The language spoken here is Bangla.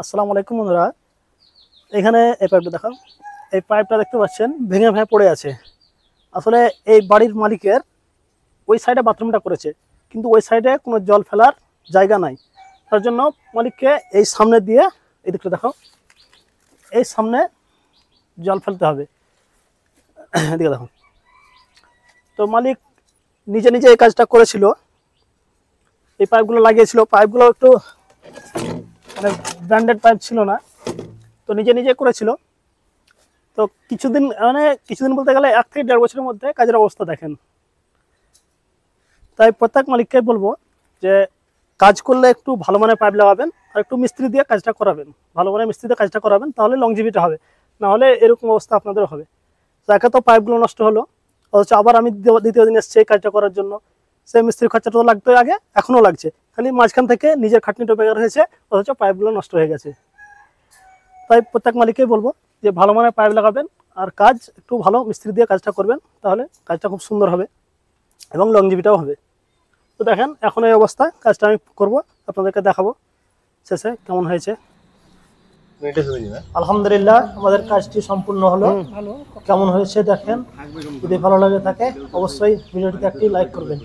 আসসালামু আলাইকুম বন্ধুরা। এখানে এই পাইপটা দেখাও। এই পাইপটা দেখতে পাচ্ছেন ভেঙে ভেঙে পড়ে আছে। আসলে এই বাড়ির মালিকের ওই সাইডে বাথরুমটা করেছে, কিন্তু ওই সাইডে কোনো জল ফেলার জায়গা নাই। তার জন্য মালিককে এই সামনে দিয়ে, এই দিকটা দেখাও, এই সামনে জল ফেলতে হবে। এদিকে দেখো। তো মালিক নিজে নিজে এই কাজটা করেছিল, এই পাইপগুলো লাগিয়েছিল। পাইপগুলো একটু মানে ব্র্যান্ডেড পাইপ ছিল না, তো নিজে নিজে করেছিল। তো কিছুদিন বলতে গেলে 1 থেকে 1.5 বছরের মধ্যে কাজের অবস্থা দেখেন। তাই প্রত্যেক মালিককে বলবো যে কাজ করলে একটু ভালো মানের পাইপ লাগাবেন আর একটু মিস্ত্রি দিয়ে কাজটা করাবেন, ভালো মানের মিস্ত্রি দিয়ে কাজটা করাবেন, তাহলে লংজিভিটি হবে। না হলে এরকম অবস্থা আপনাদের হবে। তো একে তো পাইপগুলো নষ্ট হলো, অথচ আবার আমি দ্বিতীয় দিন এসেছি এই কাজটা করার জন্য। সেই মিস্ত্রির খরচাটা তো লাগতো আগে, এখনও লাগছে, খালি মাঝখান থেকে নিজের খাটনিটা বেকার হয়েছে, অথচ পাইপগুলো নষ্ট হয়ে গেছে। তাই প্রত্যেক মালিককেই বলবো যে ভালো মানের পাইপ লাগাবেন আর কাজ একটু ভালো মিস্ত্রি দিয়ে কাজটা করবেন, তাহলে কাজটা খুব সুন্দর হবে এবং লংজিভিটাও হবে। তো দেখেন এখন এই অবস্থা, কাজটা আমি করব, আপনাদেরকে দেখাবো শেষে কেমন হয়েছে। আলহামদুলিল্লাহ আমাদের কাজটি সম্পূর্ণ হলো। কেমন হয়েছে দেখেন, যদি ভালো লাগে থাকে অবশ্যই ভিডিওটিতে একটি লাইক করবেন।